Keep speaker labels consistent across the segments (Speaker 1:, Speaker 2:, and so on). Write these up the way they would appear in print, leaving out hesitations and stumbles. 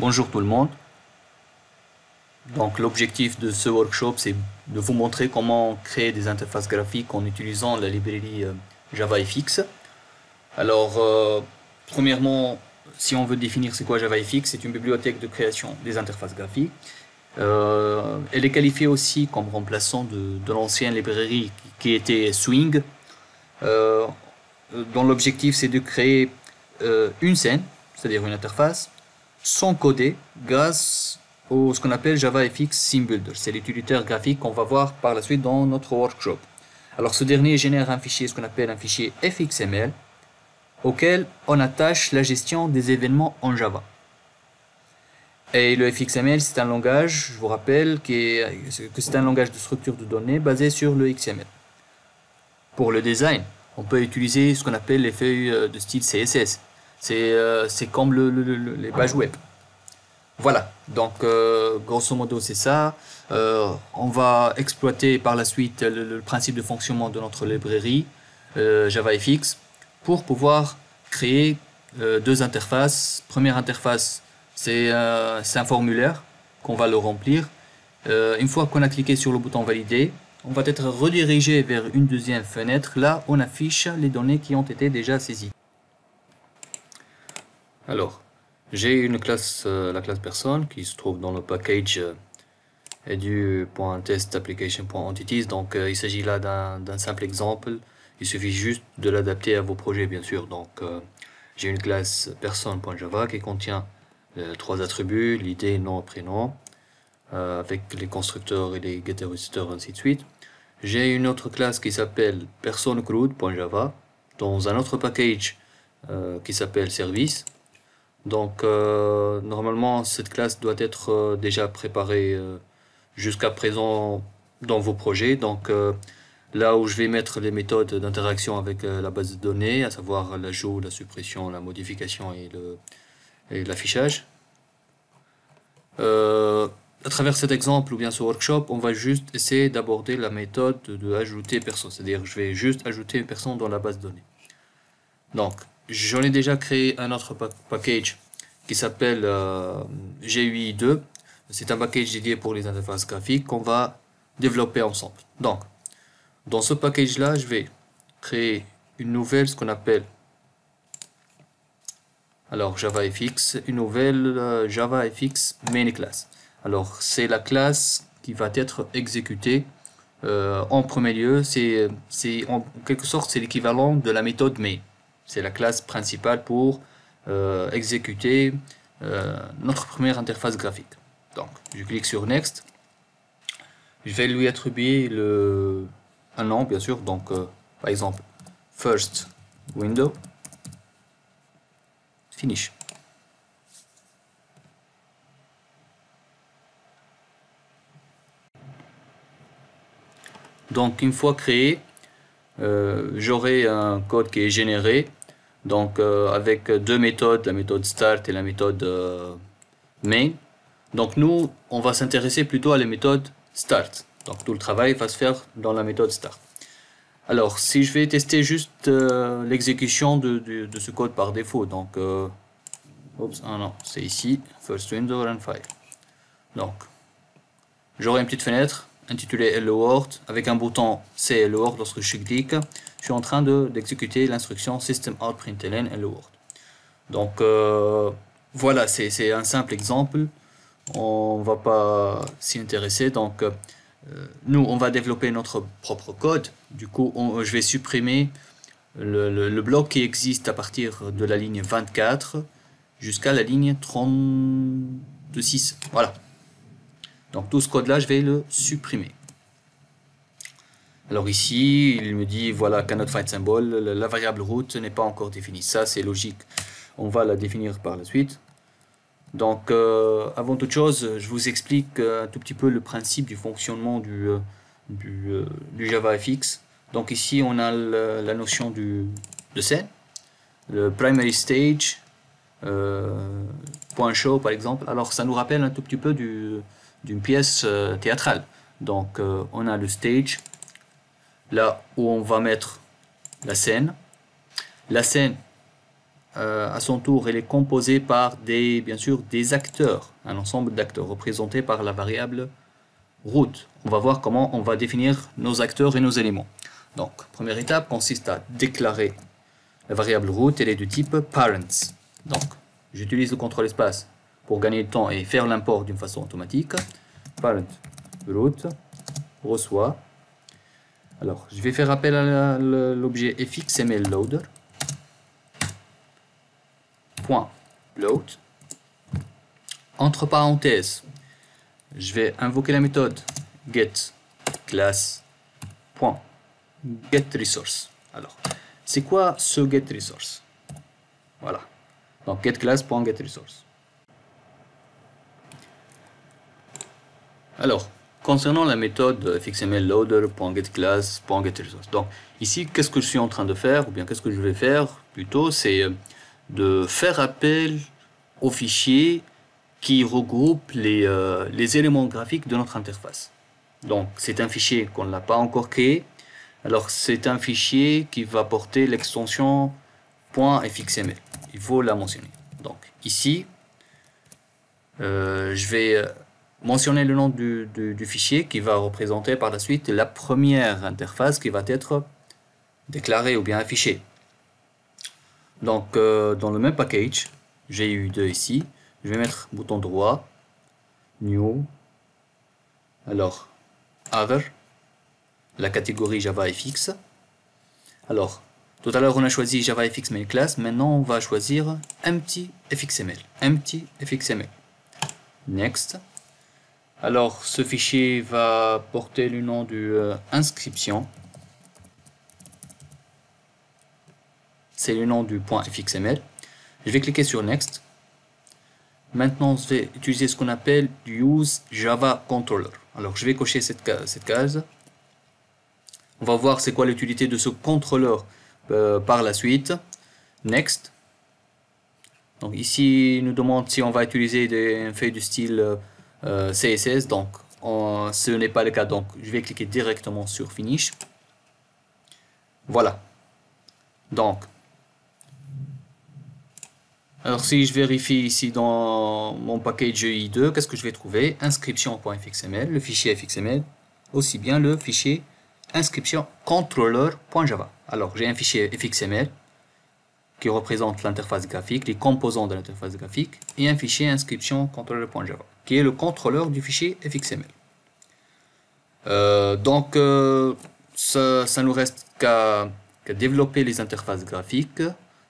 Speaker 1: Bonjour tout le monde. Donc l'objectif de ce workshop, c'est de vous montrer comment créer des interfaces graphiques en utilisant la librairie JavaFX. Alors, premièrement, si on veut définir c'est quoi JavaFX, c'est une bibliothèque de création des interfaces graphiques. Elle est qualifiée aussi comme remplaçant de l'ancienne librairie qui était Swing. Euh, dont l'objectif c'est de créer une scène, c'est-à-dire une interface, sans coder grâce au ce qu'on appelle JavaFX Scene Builder. C'est l'utilitaire graphique qu'on va voir par la suite dans notre workshop. Alors ce dernier génère un fichier, ce qu'on appelle un fichier fxml, auquel on attache la gestion des événements en Java. Et le fxml, c'est un langage, je vous rappelle, que c'est un langage de structure de données basé sur le XML. Pour le design, on peut utiliser ce qu'on appelle les feuilles de style CSS. C'est comme les pages web. Voilà, donc grosso modo c'est ça. On va exploiter par la suite le principe de fonctionnement de notre librairie JavaFX pour pouvoir créer deux interfaces. Première interface, c'est un formulaire qu'on va le remplir. Une fois qu'on a cliqué sur le bouton valider, on va être redirigé vers une deuxième fenêtre. Là, on affiche les données qui ont été déjà saisies. Alors, j'ai une classe, la classe personne, qui se trouve dans le package edu.testApplication.entities. Donc, il s'agit là d'un simple exemple. Il suffit juste de l'adapter à vos projets, bien sûr. Donc, j'ai une classe personne.java qui contient trois attributs, l'id, nom, prénom, avec les constructeurs et les getters, visiteurs, ainsi de suite. J'ai une autre classe qui s'appelle personneCRUD.java dans un autre package qui s'appelle service. Donc normalement cette classe doit être déjà préparée jusqu'à présent dans vos projets. Donc là où je vais mettre les méthodes d'interaction avec la base de données, à savoir l'ajout, la suppression, la modification et l'affichage. À travers cet exemple ou bien ce workshop, on va juste essayer d'aborder la méthode de ajouter personne. C'est-à-dire je vais juste ajouter une personne dans la base de données. Donc j'en ai déjà créé un autre package qui s'appelle GUI2. C'est un package dédié pour les interfaces graphiques qu'on va développer ensemble. Donc dans ce package là, je vais créer une nouvelle, ce qu'on appelle alors JavaFX, une nouvelle JavaFX main class. Alors c'est la classe qui va être exécutée en premier lieu. C'est en quelque sorte c'est l'équivalent de la méthode main. C'est la classe principale pour exécuter notre première interface graphique. Donc je clique sur Next. Je vais lui attribuer un nom bien sûr. Donc par exemple First Window. Finish. Donc une fois créé, j'aurai un code qui est généré, donc avec deux méthodes, la méthode start et la méthode main. Donc nous, on va s'intéresser plutôt à la méthode start. Donc tout le travail va se faire dans la méthode start. Alors si je vais tester juste l'exécution de ce code par défaut, donc oups, ah non, c'est ici, first window run file. Donc j'aurai une petite fenêtre intitulée Hello World avec un bouton C Hello World. Lorsque je clique, je suis en train d'exécuter l'instruction system out println Hello World. Donc voilà, c'est un simple exemple. On va pas s'y intéresser. Donc nous, on va développer notre propre code. Du coup, je vais supprimer le bloc qui existe à partir de la ligne 24 jusqu'à la ligne 36. Voilà. Donc tout ce code là je vais le supprimer. Alors ici il me dit voilà cannot find symbol, la variable route n'est pas encore définie. Ça c'est logique, on va la définir par la suite. Donc avant toute chose je vous explique un tout petit peu le principe du fonctionnement du JavaFX. Donc ici on a la notion de scène, le primary stage, point show par exemple. Alors ça nous rappelle un tout petit peu d'une pièce théâtrale. Donc on a le stage, là où on va mettre la scène. La scène, à son tour, elle est composée par bien sûr, des acteurs, un ensemble d'acteurs représentés par la variable root. On va voir comment on va définir nos acteurs et nos éléments. Donc, première étape consiste à déclarer la variable root, elle est du type parents. Donc, j'utilise le contrôle espace pour gagner du temps et faire l'import d'une façon automatique. Parent root reçoit. Alors, je vais faire appel à l'objet fxmlLoader. .load. Entre parenthèses, je vais invoquer la méthode getClass.getResource. Alors, c'est quoi ce getResource? Voilà. Donc, getClass.getResource. Alors, concernant la méthode fxmlLoader.getClass.getResource. Donc, ici, qu'est-ce que je suis en train de faire, ou bien qu'est-ce que je vais faire plutôt, c'est de faire appel au fichier qui regroupe les éléments graphiques de notre interface. Donc, c'est un fichier qu'on n'a pas encore créé. Alors, c'est un fichier qui va porter l'extension .fxml. Il faut la mentionner. Donc, ici, je vais mentionner le nom du fichier qui va représenter par la suite la première interface qui va être déclarée ou bien affichée. Donc, dans le même package, j'ai eu deux ici. Je vais mettre bouton droit, new, alors other, la catégorie JavaFX. Alors, tout à l'heure on a choisi JavaFX main class, maintenant on va choisir empty fxml. Next. Alors, ce fichier va porter le nom du inscription. C'est le nom du .fxml. Je vais cliquer sur Next. Maintenant, je vais utiliser ce qu'on appelle Use Java Controller. Alors, je vais cocher cette case. On va voir c'est quoi l'utilité de ce contrôleur par la suite. Next. Donc ici, il nous demande si on va utiliser des feuilles du style CSS. Donc, ce n'est pas le cas. Donc, je vais cliquer directement sur Finish. Voilà. Donc, alors si je vérifie ici dans mon package EI2, qu'est-ce que je vais trouver? Inscription.fxml, le fichier fxml, aussi bien le fichier inscription controller.java. Alors j'ai un fichier fxml qui représente l'interface graphique, les composants de l'interface graphique, et un fichier inscription controller.java qui est le contrôleur du fichier fxml. Donc ça nous reste qu'à développer les interfaces graphiques.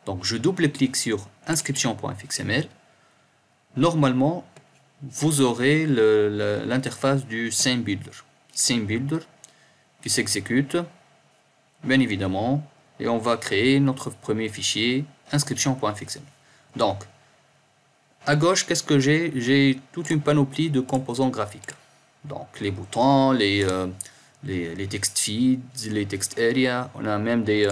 Speaker 1: Donc je double-clique sur inscription.fxml. Normalement, vous aurez l'interface du SceneBuilder. SceneBuilder qui s'exécute, bien évidemment, et on va créer notre premier fichier inscription.fxml. Donc, à gauche, qu'est-ce que j'ai? J'ai toute une panoplie de composants graphiques. Donc les boutons, les text feeds, les text area, on a même les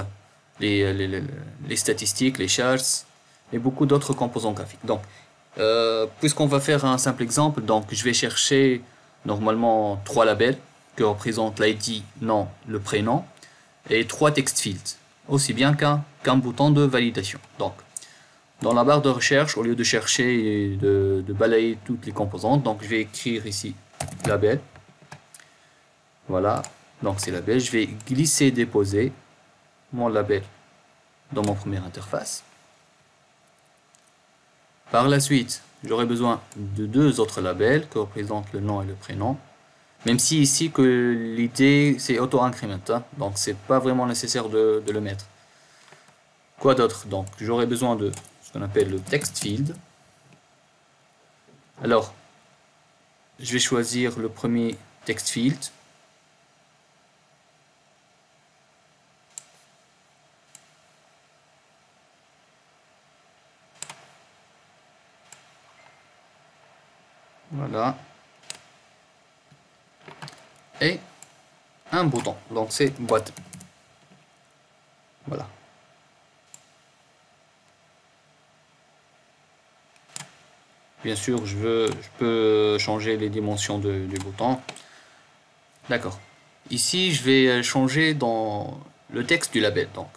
Speaker 1: statistiques, les charts et beaucoup d'autres composants graphiques. Donc, puisqu'on va faire un simple exemple, donc je vais chercher normalement 3 labels qui représentent l'ID, nom, le prénom, et 3 text fields, aussi bien qu'un bouton de validation. Donc, dans la barre de recherche, au lieu de chercher et de balayer toutes les composantes, donc je vais écrire ici label. Voilà, donc c'est label. Je vais glisser, déposer mon label dans mon première interface. Par la suite, j'aurai besoin de 2 autres labels qui représentent le nom et le prénom. Même si ici que l'idée c'est auto-increment, hein, donc c'est pas vraiment nécessaire de le mettre. Quoi d'autre? Donc j'aurai besoin de ce qu'on appelle le text field. Alors, je vais choisir le premier text field. Voilà. Et un bouton. Donc c'est boîte. Voilà. Bien sûr, je peux changer les dimensions du bouton. D'accord. Ici, je vais changer dans le texte du label. Donc,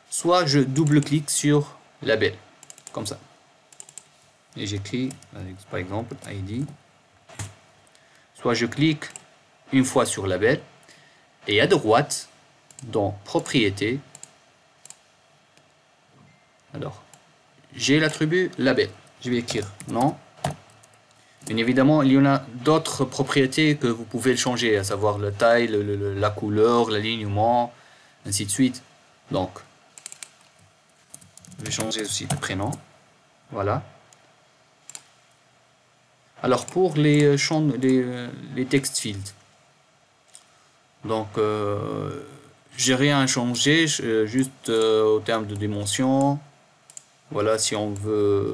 Speaker 1: soit je double-clique sur label. comme ça. Et j'écris, par exemple, ID. Soit je clique une fois sur label, et à droite, dans propriété, alors, j'ai l'attribut label. Je vais écrire non. Bien évidemment, il y en a d'autres propriétés que vous pouvez changer, à savoir la taille, la couleur, l'alignement, ainsi de suite. Donc, je vais changer aussi le prénom. Voilà. Alors, pour les champs, les text fields, donc, j'ai rien à changer, juste au terme de dimension. Voilà, si on veut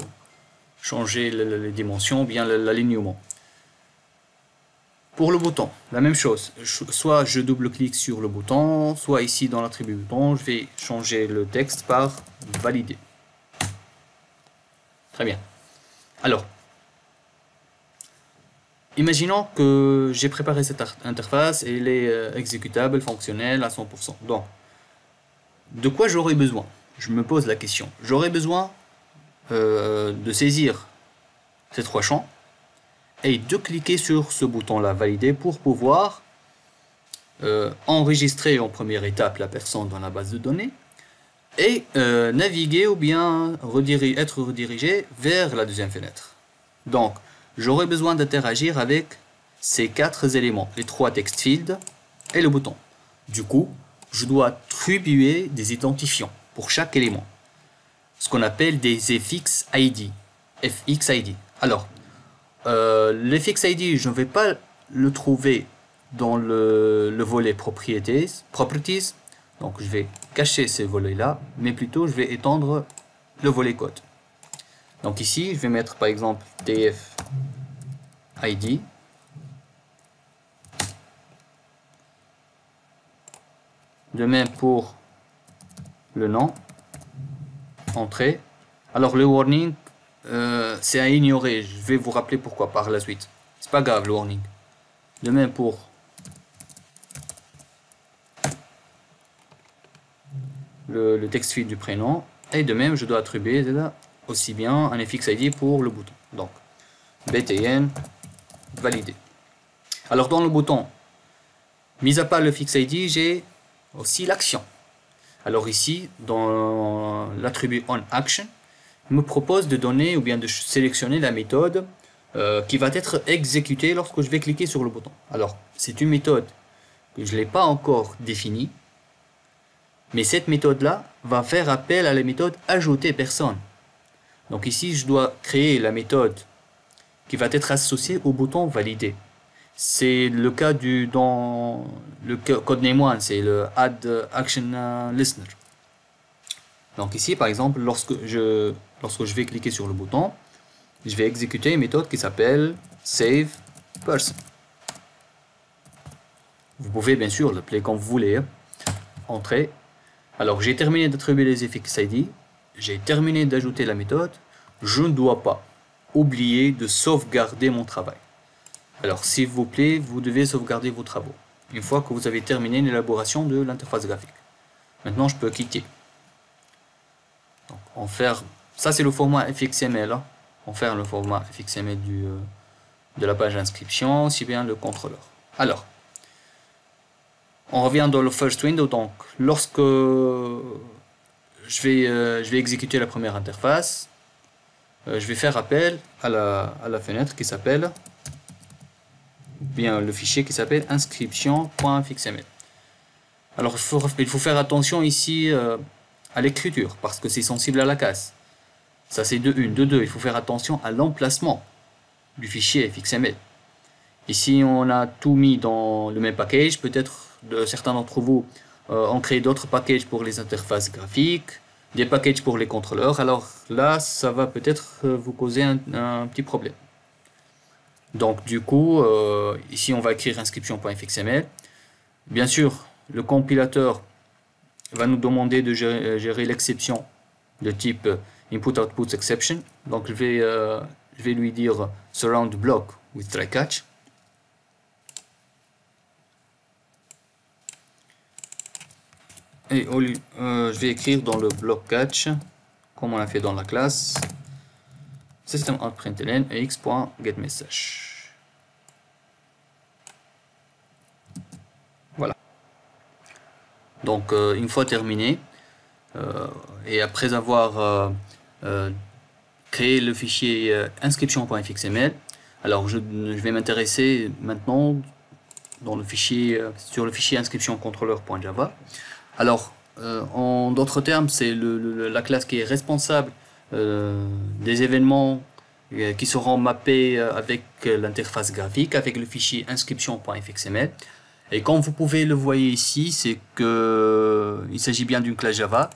Speaker 1: changer les dimensions, bien l'alignement. Pour le bouton, la même chose. Soit je double-clique sur le bouton, soit ici dans l'attribut bouton, je vais changer le texte par valider. Très bien. Alors, imaginons que j'ai préparé cette interface et elle est exécutable, fonctionnelle à 100%. Donc, de quoi j'aurais besoin? Je me pose la question. J'aurais besoin de saisir ces trois champs et de cliquer sur ce bouton-là, valider, pour pouvoir enregistrer en première étape la personne dans la base de données et naviguer ou bien être redirigé vers la deuxième fenêtre. Donc, j'aurai besoin d'interagir avec ces quatre éléments, les trois text fields et le bouton. Du coup, je dois attribuer des identifiants pour chaque élément, ce qu'on appelle des FXID. FXID. Alors, l'FXID, je ne vais pas le trouver dans le volet properties. Donc, je vais cacher ces volets-là, mais plutôt, je vais étendre le volet code. Donc ici, je vais mettre par exemple TF ID. De même pour le nom, entrée. Alors le warning, c'est à ignorer. Je vais vous rappeler pourquoi par la suite. C'est pas grave le warning. De même pour le text field du prénom. Et de même, je dois attribuer aussi bien un FXID pour le bouton. Donc, btn validé. Alors dans le bouton, mis à part le FXID, j'ai aussi l'action. Alors ici, dans l'attribut onAction, il me propose de donner ou bien de sélectionner la méthode qui va être exécutée lorsque je vais cliquer sur le bouton. Alors, c'est une méthode que je n'ai pas encore définie, mais cette méthode-là va faire appel à la méthode ajouter personne. Donc ici, je dois créer la méthode qui va être associée au bouton valider. C'est le cas dans le codename 1, c'est le add action listener. Donc ici, par exemple, lorsque je vais cliquer sur le bouton, je vais exécuter une méthode qui s'appelle save person. Vous pouvez bien sûr l'appeler comme vous voulez. Entrée. Alors j'ai terminé d'attribuer les FXID, j'ai terminé d'ajouter la méthode. Je ne dois pas oublier de sauvegarder mon travail. Alors s'il vous plaît, vous devez sauvegarder vos travaux une fois que vous avez terminé l'élaboration de l'interface graphique. Maintenant je peux quitter. Donc, ça c'est le format FXML. On fait le format FXML de la page d'inscription, aussi bien le contrôleur. Alors, on revient dans le first window. Donc, lorsque je vais exécuter la première interface, je vais faire appel à la fenêtre qui s'appelle, bien le fichier qui s'appelle inscription.fxml. Alors, il faut faire attention ici à l'écriture parce que c'est sensible à la casse. Ça c'est de 1. De 2, il faut faire attention à l'emplacement du fichier FXML. Ici, on a tout mis dans le même package. Peut-être certains d'entre vous ont créé d'autres packages pour les interfaces graphiques, des packages pour les contrôleurs. Alors là, ça va peut-être vous causer un petit problème. Donc du coup, ici on va écrire inscription.fxml. Bien sûr, le compilateur va nous demander de gérer l'exception de type input-output exception. Donc je vais lui dire surround block with try catch. Et je vais écrire dans le block catch comme on a fait dans la classe system.println x.getMessage. Voilà. Donc une fois terminé, et après avoir créé le fichier inscription.fxml, alors je vais m'intéresser maintenant dans le fichier, sur le fichier inscription-controller.java. Alors, en d'autres termes, c'est la classe qui est responsable des événements qui seront mappés avec l'interface graphique, avec le fichier inscription.fxml. Et comme vous pouvez le voir ici, c'est que il s'agit bien d'une classe Java,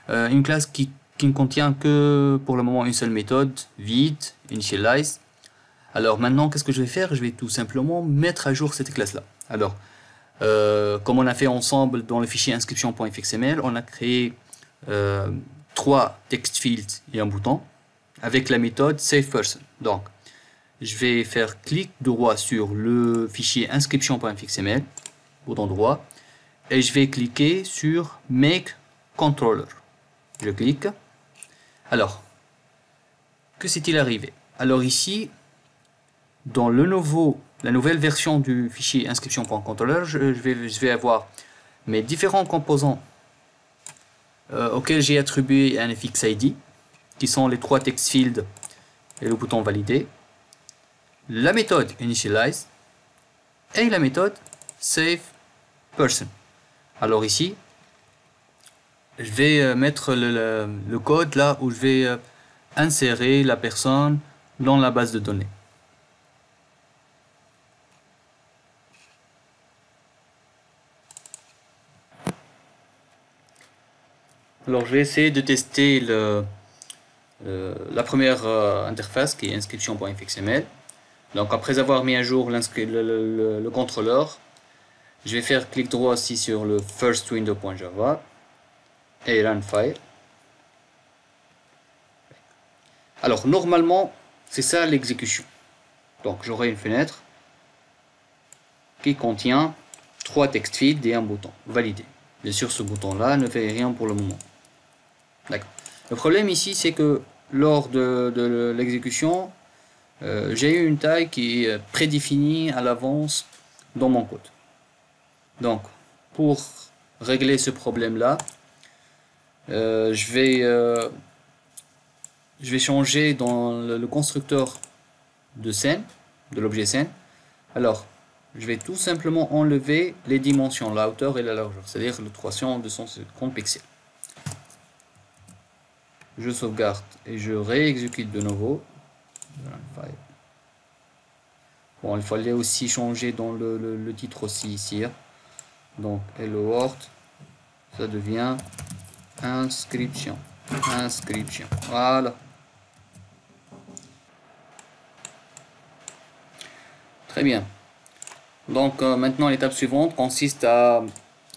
Speaker 1: une classe qui ne contient que pour le moment une seule méthode, vide, initialize. Alors maintenant, qu'est-ce que je vais faire? Je vais tout simplement mettre à jour cette classe-là. Alors, comme on a fait ensemble dans le fichier inscription.fxml, on a créé 3 text fields et un bouton avec la méthode savePerson. Donc, je vais faire clic droit sur le fichier inscription.fxml, bouton droit, et je vais cliquer sur Make Controller. Je clique. Alors, que s'est-il arrivé? Alors ici, dans la nouvelle version du fichier inscription.controller, je vais avoir mes différents composants auxquels j'ai attribué un fxID, qui sont les 3 text fields et le bouton valider, la méthode initialize et la méthode savePerson. Alors ici, je vais mettre le code là où je vais insérer la personne dans la base de données. Alors je vais essayer de tester la première interface qui est inscription.fxml. Donc après avoir mis à jour le contrôleur, je vais faire clic droit ici sur le first window.java et run file. Alors normalement c'est ça l'exécution. Donc j'aurai une fenêtre qui contient 3 text fields et un bouton valider. Bien sûr ce bouton là ne fait rien pour le moment. D'accord. Le problème ici c'est que lors de l'exécution, j'ai eu une taille qui est prédéfinie à l'avance dans mon code. Donc pour régler ce problème là, je vais changer dans le constructeur de scène, de l'objet scène. Alors je vais tout simplement enlever les dimensions, la hauteur et la largeur, c'est-à-dire le 300 250 pixels. Je sauvegarde et je réexécute de nouveau. Bon, il fallait aussi changer dans le titre aussi ici. Donc hello world, ça devient inscription. Inscription. Voilà. Très bien. Donc maintenant l'étape suivante consiste à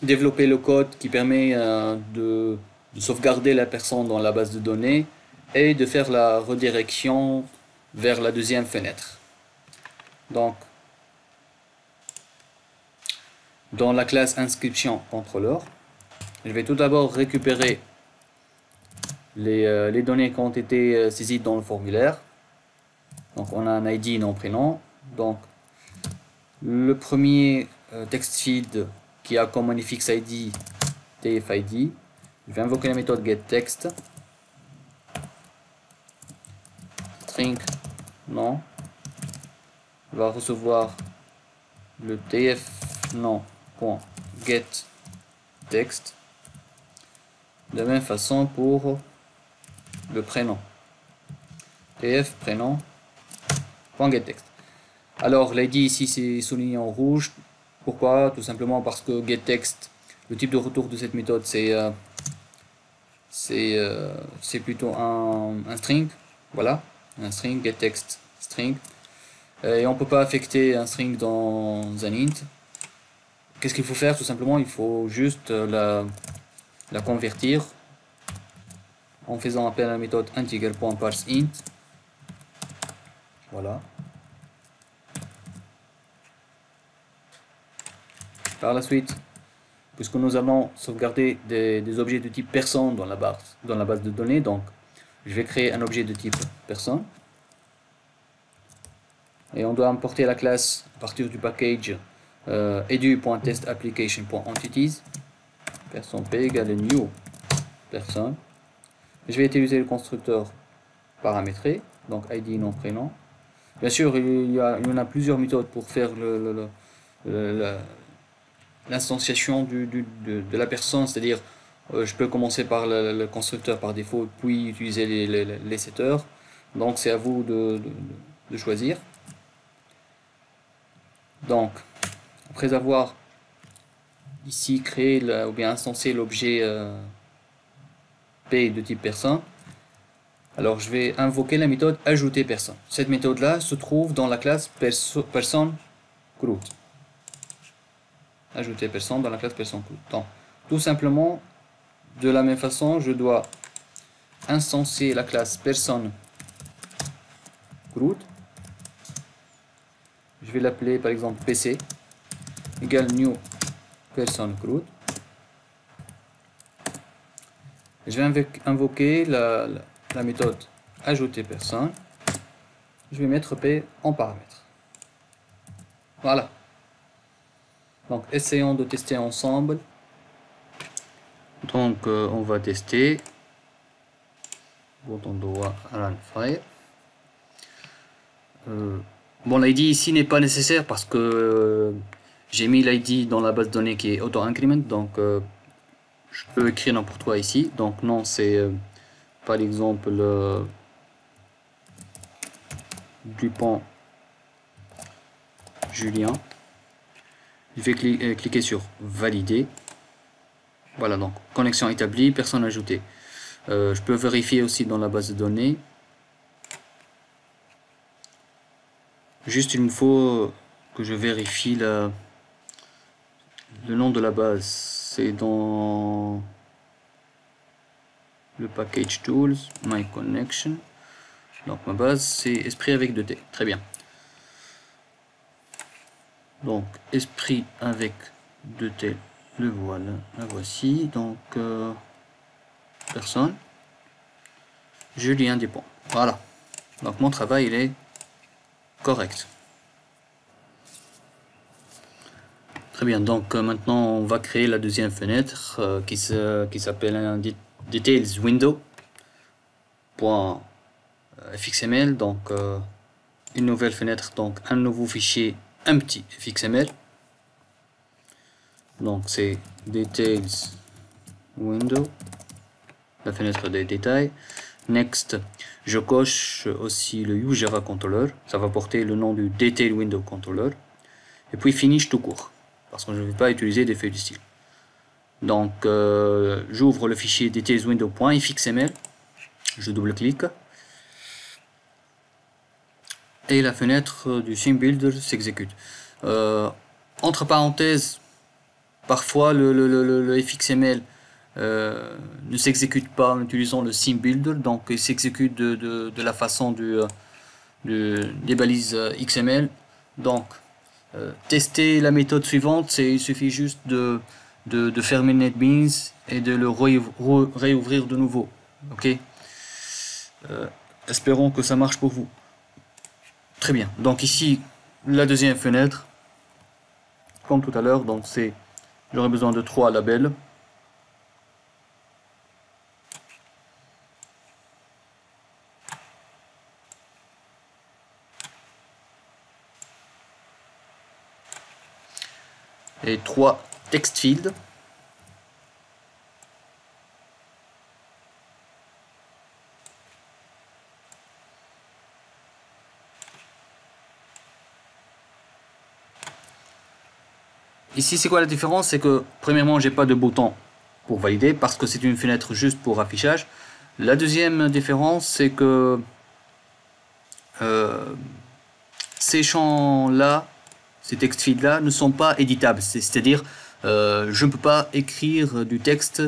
Speaker 1: développer le code qui permet de sauvegarder la personne dans la base de données et de faire la redirection vers la deuxième fenêtre. Donc dans la classe inscription controller, je vais tout d'abord récupérer les données qui ont été saisies dans le formulaire. Donc on a un ID nom prénom. Donc le premier text field qui a comme manifix ID tfid, je vais invoquer la méthode getText string nom va recevoir le tf nom.getText. De la même façon pour le prénom, tf prénom.getText. Alors l'ID ici c'est souligné en rouge. Pourquoi? Tout simplement parce que getText, le type de retour de cette méthode c'est plutôt un string. Voilà, un string getText string. Et on ne peut pas affecter un string dans un int. Qu'est-ce qu'il faut faire? Tout simplement il faut juste la convertir en faisant appel à la méthode integer.parseInt. Voilà. Par la suite, puisque nous allons sauvegarder des objets de type personne dans la base de données, donc je vais créer un objet de type personne. Et on doit importer la classe à partir du package edu.testApplication.entities. Personne p égale new personne. Je vais utiliser le constructeur paramétré, donc id nom prénom. Bien sûr, il y en a plusieurs méthodes pour faire l'instanciation de la personne, c'est-à-dire je peux commencer par le constructeur par défaut, puis utiliser les setters. Donc c'est à vous de choisir. Donc, après avoir ici créé ou bien instancié l'objet P de type personne, alors je vais invoquer la méthode ajouter personne. Cette méthode là se trouve dans la classe personne root. Ajouter personne dans la classe personne root. Donc, tout simplement, de la même façon, je dois instancier la classe personne root. Je vais l'appeler par exemple PC égale new personne root. Je vais invoquer la méthode ajouter personne. Je vais mettre P en paramètre. Voilà. Donc essayons de tester ensemble. Donc on va tester. Bouton droit run file. Bon, l'ID ici n'est pas nécessaire parce que j'ai mis l'ID dans la base de données qui est auto-increment, donc je peux écrire n'importe quoi ici. Donc non, c'est par exemple Dupont Julien. Je vais cliquer sur valider. Voilà, donc connexion établie, personne ajoutée. Je peux vérifier aussi dans la base de données. Juste il me faut que je vérifie le nom de la base. C'est dans le package tools, my connection. Donc ma base c'est esprit avec 2T. Très bien. Donc esprit avec 2T, le voilà, la voici. Donc personne. Julien Dupont. Voilà. Donc mon travail il est correct. Très bien, donc maintenant on va créer la deuxième fenêtre qui s'appelle un details window .fxml. Donc une nouvelle fenêtre, donc un nouveau fichier, un petit fxml. Donc c'est details window, la fenêtre des détails. Next, je coche aussi le use Java controller, ça va porter le nom du detail window controller. Et puis finish tout court, parce que je ne vais pas utiliser des feuilles de style. Donc j'ouvre le fichier detailswindow.fxml, je double-clique, et la fenêtre du theme builder s'exécute. Entre parenthèses, parfois le fxml ne s'exécute pas en utilisant le theme builder, donc il s'exécute de la façon des balises XML. Donc tester la méthode suivante, il suffit juste de fermer NetBeans et de le réouvrir de nouveau. Ok. Espérons que ça marche pour vous. Très bien. Donc ici la deuxième fenêtre, comme tout à l'heure. Donc j'aurai besoin de 3 labels. Et 3 text fields. Ici, c'est quoi la différence? C'est que, premièrement, j'ai pas de bouton pour valider parce que c'est une fenêtre juste pour affichage. La deuxième différence, c'est que ces champs-là, ces text fields-là, ne sont pas éditables. C'est-à-dire, je ne peux pas écrire du texte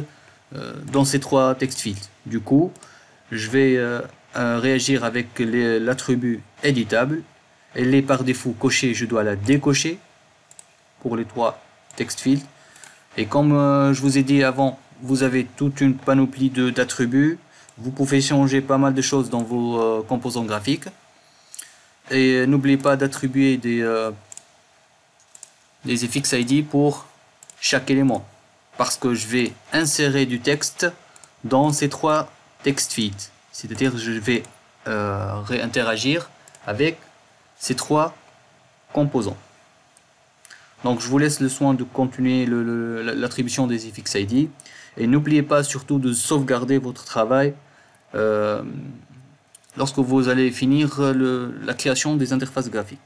Speaker 1: dans ces 3 text fields. Du coup, je vais réagir avec l'attribut éditable. Elle est par défaut cochée, je dois la décocher pour les 3 text fields. Et comme je vous ai dit avant, vous avez toute une panoplie d'attributs. Vous pouvez changer pas mal de choses dans vos composants graphiques. Et n'oubliez pas d'attribuer des FX ID pour chaque élément. Parce que je vais insérer du texte dans ces 3 text feeds. C'est-à-dire que je vais réinteragir avec ces 3 composants. Donc je vous laisse le soin de continuer l'attribution des FX ID. Et n'oubliez pas surtout de sauvegarder votre travail lorsque vous allez finir la création des interfaces graphiques.